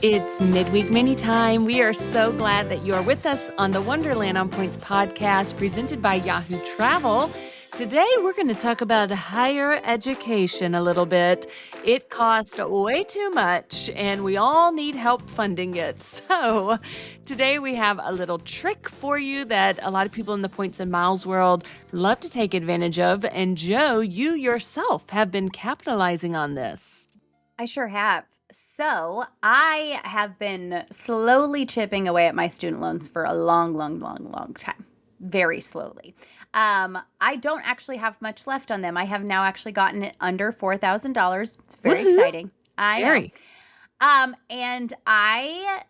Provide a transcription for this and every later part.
It's midweek mini time. We are so glad that you're with us on the Wonderland on Points podcast presented by Yahoo Travel. Today, we're going to talk about higher education a little bit. It costs way too much, and we all need help funding it. So today, we have a little trick for you that a lot of people in the Points and Miles world love to take advantage of. And Joe, you yourself have been capitalizing on this. I sure have. So I have been slowly chipping away at my student loans for a long time. Very slowly. I don't actually have much left on them. I have now actually gotten it under $4,000. It's very exciting. I know. And I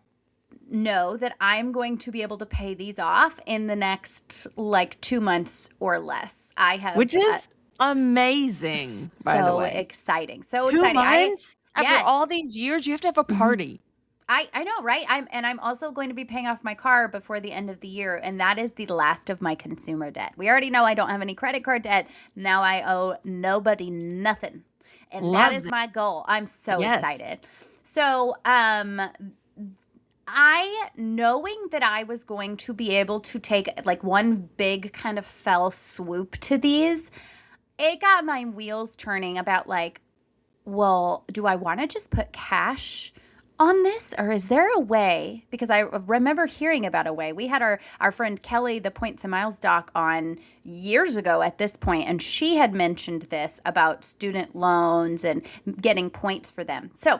know that I'm going to be able to pay these off in the next 2 months or less. Which is amazing, by the way. Exciting. So 2 exciting. months? After Yes. all these years, you have to have a party. I know, right? I'm also going to be paying off my car before the end of the year, and that is the last of my consumer debt. We already know I don't have any credit card debt. Now I owe nobody nothing. And that is my goal. I'm so excited. So, knowing that I was going to be able to take one big kind of fell swoop to these, it got my wheels turning about well, do I want to just put cash on this, or is there a way? Because I remember hearing about a way. We had our friend Kelly, the Points and Miles doc, on years ago at this point, and she had mentioned this about student loans and getting points for them. So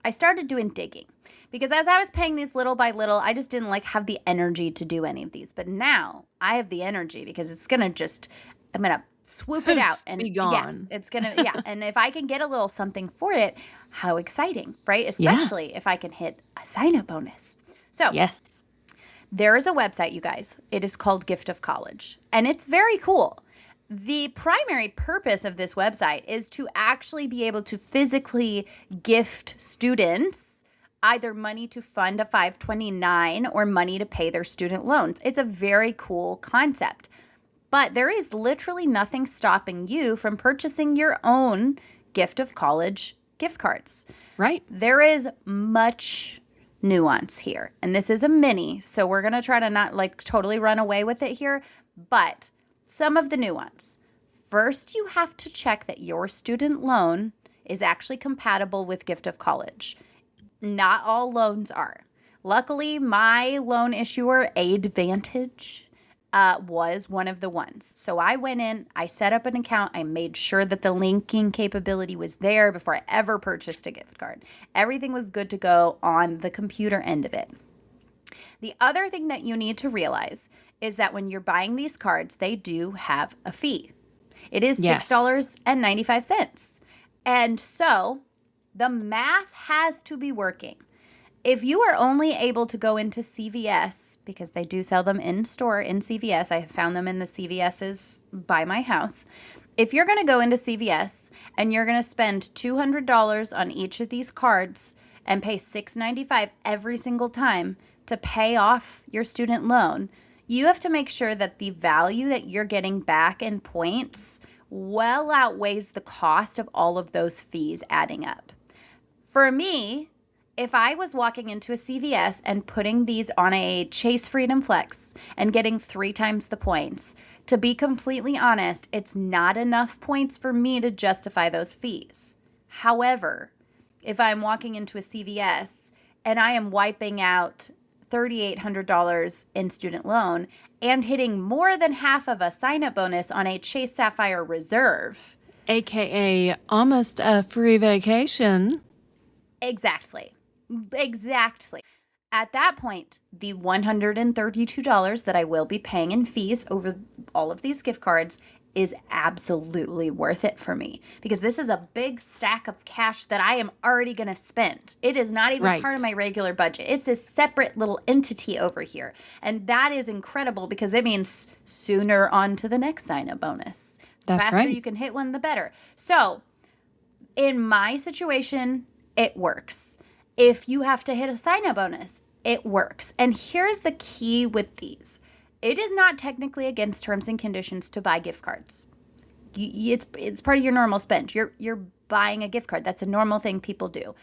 I started doing digging, because as I was paying these little by little, I just didn't have the energy to do any of these. But now I have the energy, because I'm going to swoop it out and be gone. Yeah, it's gonna and if I can get a little something for it, how exciting, right? Especially if I can hit a sign-up bonus. So there is a website, you guys. It is called Gift of College, and it's very cool. The primary purpose of this website is to actually be able to physically gift students either money to fund a 529 or money to pay their student loans. It's a very cool concept. But there is literally nothing stopping you from purchasing your own Gift of College gift cards. Right. There is much nuance here. And this is a mini, so we're going to try to not totally run away with it here. But some of the nuance. First, you have to check that your student loan is actually compatible with Gift of College. Not all loans are. Luckily, my loan issuer, Advantage, was one of the ones. So I went in, I set up an account, I made sure that the linking capability was there before I ever purchased a gift card. Everything was good to go on the computer end of it. The other thing that you need to realize is that when you're buying these cards, they do have a fee. It is $6.95. And so the math has to be working. If you are only able to go into CVS, because they do sell them in store in CVS, I have found them in the CVS's by my house. If you're going to go into CVS and you're going to spend $200 on each of these cards and pay $6.95 every single time to pay off your student loan, you have to make sure that the value that you're getting back in points well outweighs the cost of all of those fees adding up. For me, if I was walking into a CVS and putting these on a Chase Freedom Flex and getting 3 times the points, to be completely honest, it's not enough points for me to justify those fees. However, if I'm walking into a CVS and I am wiping out $3,800 in student loan and hitting more than half of a sign-up bonus on a Chase Sapphire Reserve, AKA almost a free vacation. Exactly. At that point, the $132 that I will be paying in fees over all of these gift cards is absolutely worth it for me, because this is a big stack of cash that I am already going to spend. It is not even part of my regular budget. It's this separate little entity over here. And that is incredible, because it means sooner on to the next sign-up bonus. The faster you can hit one, the better. So in my situation, it works. If you have to hit a sign-up bonus, it works. And here's the key with these. It is not technically against terms and conditions to buy gift cards. It's part of your normal spend. You're buying a gift card. That's a normal thing people do.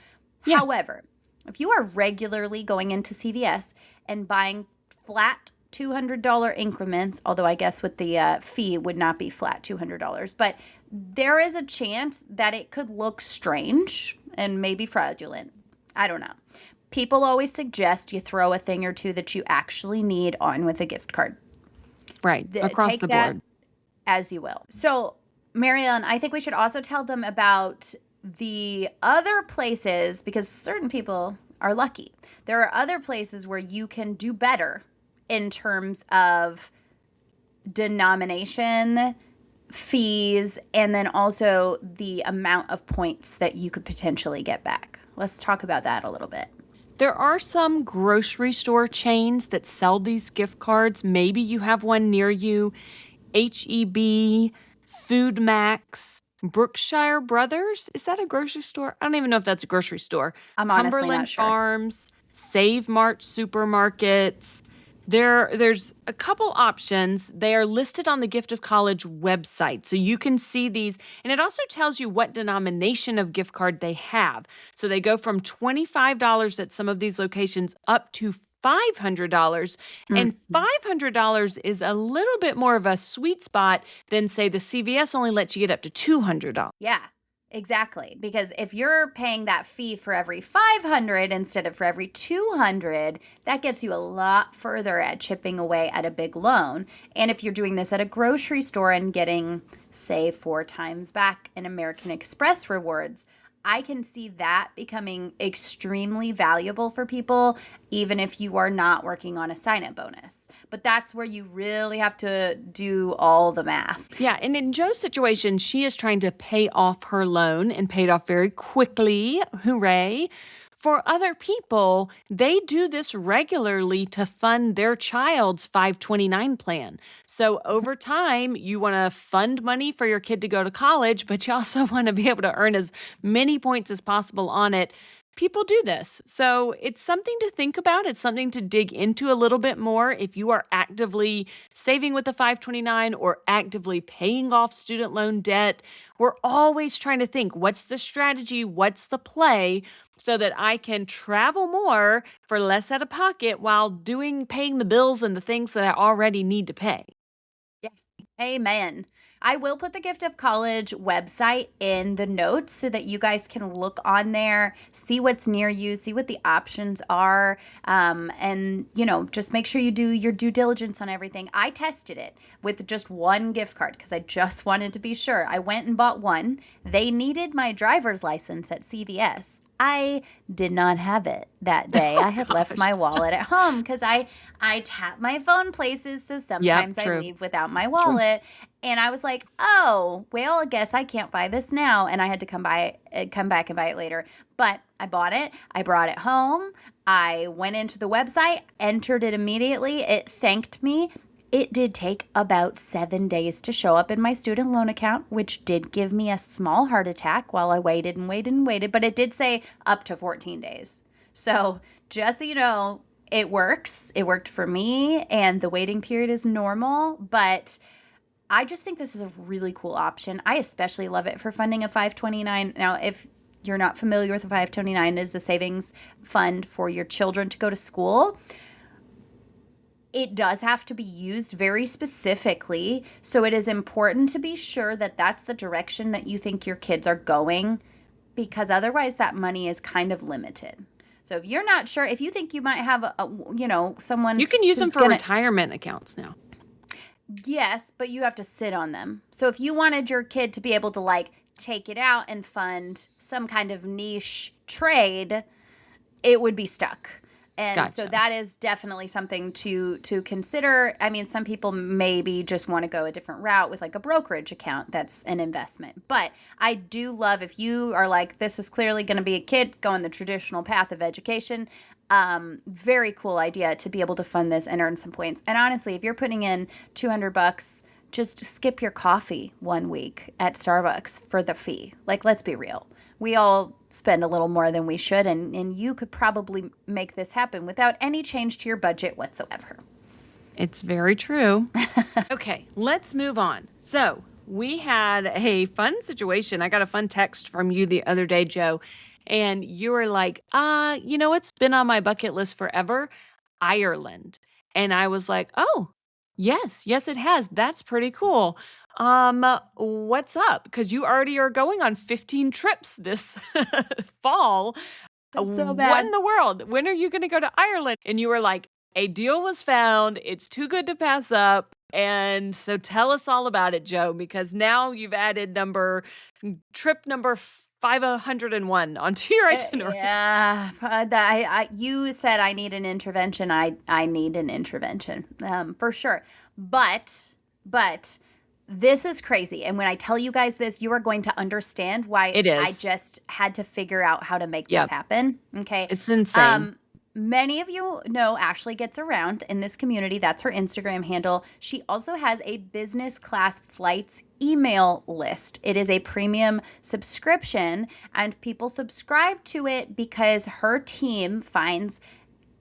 Yeah. However, If you are regularly going into CVS and buying flat $200 increments, although I guess with the fee it would not be flat $200, but there is a chance that it could look strange and maybe fraudulent. I don't know. People always suggest you throw a thing or two that you actually need on with a gift card. Right, across Take the that board. as you will. So, Marianne, I think we should also tell them about the other places, because certain people are lucky. There are other places where you can do better in terms of denomination, fees, and then also the amount of points that you could potentially get back. Let's talk about that a little bit. There are some grocery store chains that sell these gift cards. Maybe you have one near you. H-E-B, Food Max, Brookshire Brothers. Is that a grocery store? I don't even know if that's a grocery store. I'm honestly Cumberland not sure. Farms, Save Mart Supermarkets. There's a couple options. They are listed on the Gift of College website. So you can see these. And it also tells you what denomination of gift card they have. So they go from $25 at some of these locations up to $500. And $500 is a little bit more of a sweet spot than, say, the CVS only lets you get up to $200. Yeah, exactly. Because if you're paying that fee for every 500 instead of for every 200, that gets you a lot further at chipping away at a big loan. And if you're doing this at a grocery store and getting, say, 4 times back in American Express rewards, I can see that becoming extremely valuable for people, even if you are not working on a sign-up bonus. But that's where you really have to do all the math. Yeah, and in Joe's situation, she is trying to pay off her loan and pay it off very quickly. Hooray. For other people, they do this regularly to fund their child's 529 plan. So over time, you want to fund money for your kid to go to college, but you also want to be able to earn as many points as possible on it. People do this. So it's something to think about. It's something to dig into a little bit more if you are actively saving with the 529 or actively paying off student loan debt. We're always trying to think, what's the strategy? What's the play so that I can travel more for less out of pocket while paying the bills and the things that I already need to pay? Yeah. Amen. I will put the Gift of College website in the notes so that you guys can look on there, see what's near you, see what the options are, and, just make sure you do your due diligence on everything. I tested it with just one gift card because I just wanted to be sure. I went and bought one. They needed my driver's license at CVS. I did not have it that day. I had left my wallet at home because I tap my phone places, so sometimes I leave without my wallet. And I was like, oh, well, I guess I can't buy this now. And I had to come back and buy it later. But I bought it. I brought it home. I went into the website, entered it immediately. It thanked me. It did take about 7 days to show up in my student loan account, which did give me a small heart attack while I waited and waited and waited. But it did say up to 14 days. So just so you know, it works. It worked for me, and the waiting period is normal. But I just think this is a really cool option. I especially love it for funding a 529. Now, if you're not familiar with a 529, it is a savings fund for your children to go to school. It does have to be used very specifically. So it is important to be sure that that's the direction that you think your kids are going, because otherwise that money is kind of limited. So if you're not sure, if you think you might have someone, you can use them for retirement accounts now. Yes, but you have to sit on them. So if you wanted your kid to be able to take it out and fund some kind of niche trade, it would be stuck. And Gotcha. So that is definitely something to consider. I mean, some people maybe just want to go a different route with a brokerage account that's an investment. But I do love, if you are this is clearly going to be a kid going the traditional path of education, very cool idea to be able to fund this and earn some points. And honestly, if you're putting in $200, just skip your coffee 1 week at Starbucks for the fee. Let's be real. We all spend a little more than we should, and you could probably make this happen without any change to your budget whatsoever. It's very true. Okay, let's move on. So we had a fun situation. I got a fun text from you the other day, Joe, and you were like, it's been on my bucket list forever, Ireland. And I was like, oh, yes, it has. That's pretty cool. What's up? Because you already are going on 15 trips this fall. That's so What bad. in the world? When are you going to go to Ireland? And you were like, a deal was found. It's too good to pass up. And so tell us all about it, Joe, because now you've added trip number 501 onto your itinerary. Yeah, you said I need an intervention. I need an intervention, for sure. But this is crazy. And when I tell you guys this, you are going to understand why It is. I just had to figure out how to make Yep. this happen. Okay. It's insane. Many of you know Ashley gets around in this community. That's her Instagram handle. She also has a business class flights email list. It is a premium subscription, and people subscribe to it because her team finds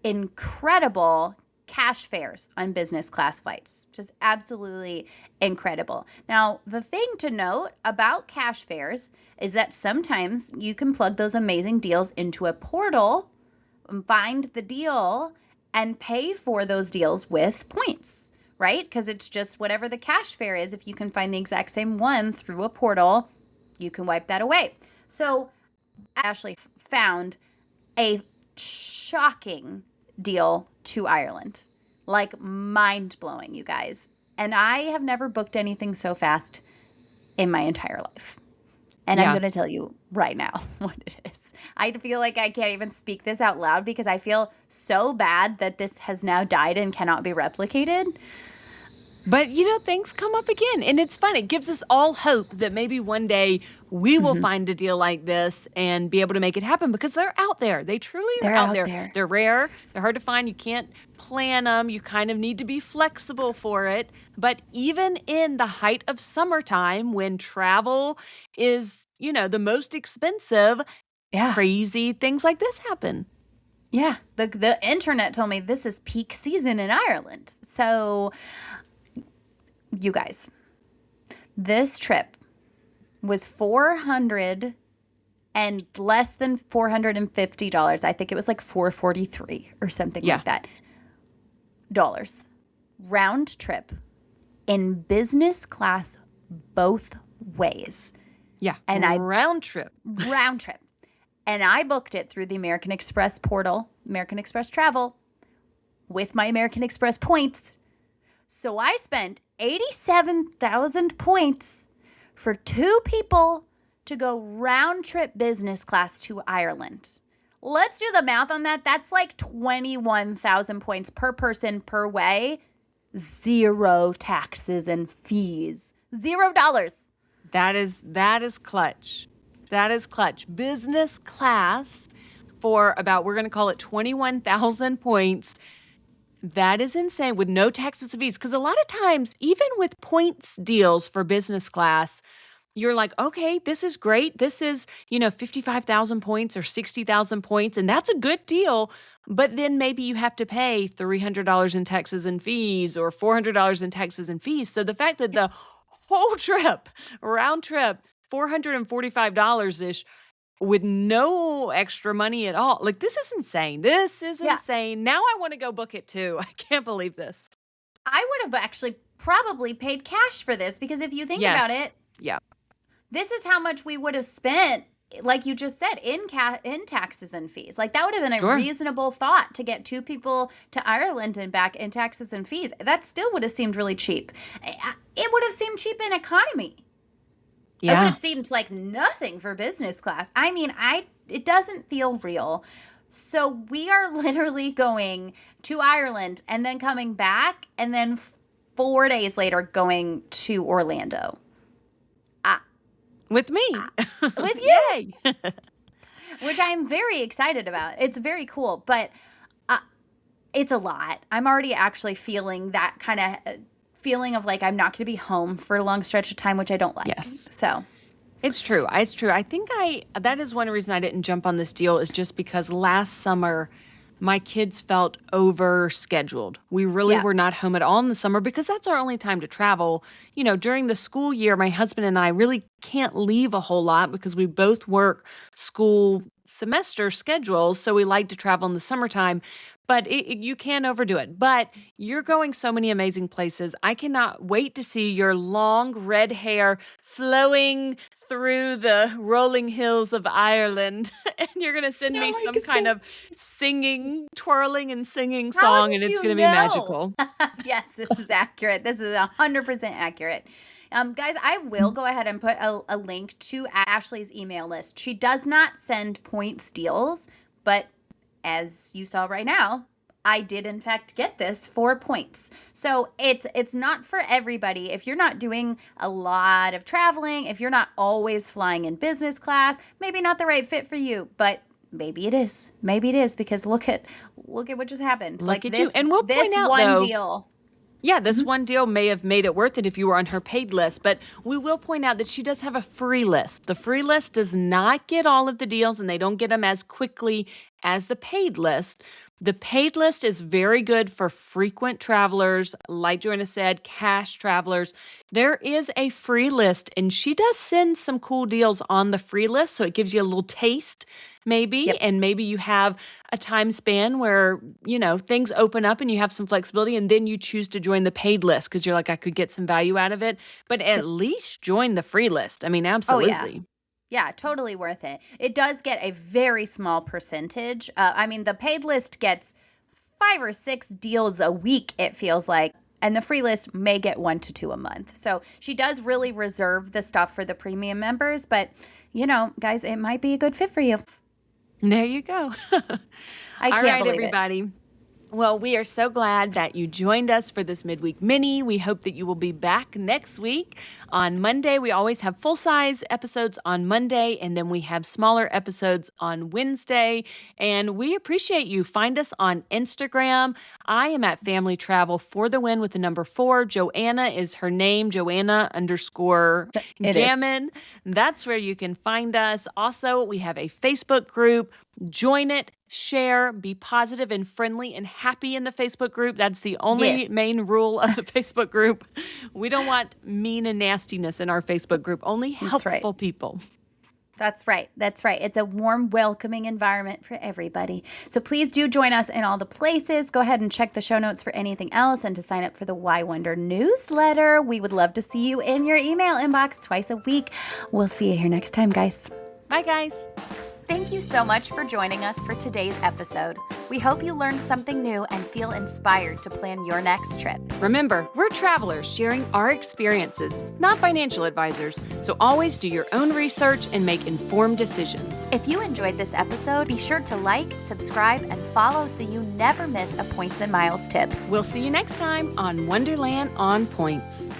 incredible cash fares on business class flights. Just absolutely incredible. Now, the thing to note about cash fares is that sometimes you can plug those amazing deals into a portal, find the deal, and pay for those deals with points, right? Because it's just whatever the cash fare is. If you can find the exact same one through a portal, you can wipe that away. So Ashley found a shocking deal to Ireland, like mind-blowing, you guys. And I have never booked anything so fast in my entire life. And I'm Yeah. going to tell you right now what it is. I feel like I can't even speak this out loud because I feel so bad that this has now died and cannot be replicated. But, things come up again, and it's fun. It gives us all hope that maybe one day we will find a deal like this and be able to make it happen because they're out there. They truly are They're out out there. there. They're rare. They're hard to find. You can't plan them. You kind of need to be flexible for it. But even in the height of summertime when travel is, the most expensive, Yeah. crazy things like this happen. Yeah. The internet told me this is peak season in Ireland. So, you guys, this trip was $400 and less than $450. I think it was like $443 or something Yeah. like that. Dollars. Round trip in business class both ways. Yeah. And I- round trip. Round trip. And I booked it through the American Express portal, American Express Travel, with my American Express points. So I spent 87,000 points for 2 people to go round trip business class to Ireland. Let's do the math on that. That's like 21,000 points per person per way. 0 taxes and fees. $0. That is clutch. That is clutch. Business class for we're going to call it 21,000 points. That is insane with no taxes and fees. Because a lot of times, even with points deals for business class, you're like, okay, this is great. This is, 55,000 points or 60,000 points, and that's a good deal. But then maybe you have to pay $300 in taxes and fees or $400 in taxes and fees. So the fact that the whole trip, round trip, $445-ish with no extra money at all. Like, this is insane. This is insane. Now I want to go book it too. I can't believe this. I would have actually probably paid cash for this because if you think Yes. about it, Yeah. this is how much we would have spent, like you just said, in taxes and fees. Like that would have been a Sure. reasonable thought to get 2 people to Ireland and back in taxes and fees. That still would have seemed really cheap. It would have seemed cheap in economy. It would Yeah. have seemed like nothing for business class. I mean, it doesn't feel real. So we are literally going to Ireland and then coming back and then 4 days later going to Orlando. With me. With you. Yay. Which I'm very excited about. It's very cool, but it's a lot. I'm already actually feeling that kind of feeling of like I'm not going to be home for a long stretch of time, which I don't like. Yes. So It's true. It's true. I think that is one reason I didn't jump on this deal is just because last summer my kids felt overscheduled. We really were not home at all in the summer because that's our only time to travel. You know, during the school year, my husband and I really can't leave a whole lot because we both work school semester schedules, so we like to travel in the summertime. But you can't overdo it. But you're going so many amazing places. I cannot wait to see your long red hair flowing through the rolling hills of Ireland. And you're going to send me some kind of singing, twirling and singing song, and it's going to be magical. Yes, this is accurate. This is 100% accurate. Guys, I will go ahead and put a link to Ashley's email list. She does not send points deals, but as you saw right now, I did in fact get this for points. So it's not for everybody. If you're not doing a lot of traveling, if you're not always flying in business class, maybe not the right fit for you, but maybe it is. Maybe it is, because look at what just happened. Look at you. And we'll point out, one though, deal. Yeah, this one deal may have made it worth it if you were on her paid list, but we will point out that she does have a free list. The free list does not get all of the deals, and they don't get them as quickly as the paid list. The paid list is very good for frequent travelers, like Joanna said, cash travelers. There is a free list, and she does send some cool deals on the free list, so it gives you a little taste maybe, and maybe you have a time span where, you know, things open up and you have some flexibility, and then you choose to join the paid list because you're like, I could get some value out of it, but at least join the free list. I mean, absolutely. Oh, yeah. Yeah, totally worth it. It does get a very small percentage. I mean, the paid list gets 5 or 6 deals a week, it feels like. And the free list may get 1 to 2 a month. So she does really reserve the stuff for the premium members. But, you know, guys, it might be a good fit for you. There you go. I can't believe everybody. It. Well, we are so glad that you joined us for this Midweek Mini. We hope that you will be back next week. On Monday, we always have full-size episodes on Monday, and then we have smaller episodes on Wednesday. And we appreciate you. Find us on Instagram. I am at Family Travel for the Win with the number 4. Joanna is her name, Joanna_Gammon. That's where you can find us. Also, we have a Facebook group. Join it. Share, be positive and friendly and happy in the Facebook group. That's the only main rule of the Facebook group. We don't want mean and nastiness in our Facebook group, only helpful people. That's right. That's right. It's a warm, welcoming environment for everybody. So please do join us in all the places. Go ahead and check the show notes for anything else and to sign up for the Why Wonder newsletter. We would love to see you in your email inbox twice a week. We'll see you here next time, guys. Bye, guys. Thank you so much for joining us for today's episode. We hope you learned something new and feel inspired to plan your next trip. Remember, we're travelers sharing our experiences, not financial advisors, so always do your own research and make informed decisions. If you enjoyed this episode, be sure to like, subscribe, and follow so you never miss a Points and Miles tip. We'll see you next time on Wonderland on Points.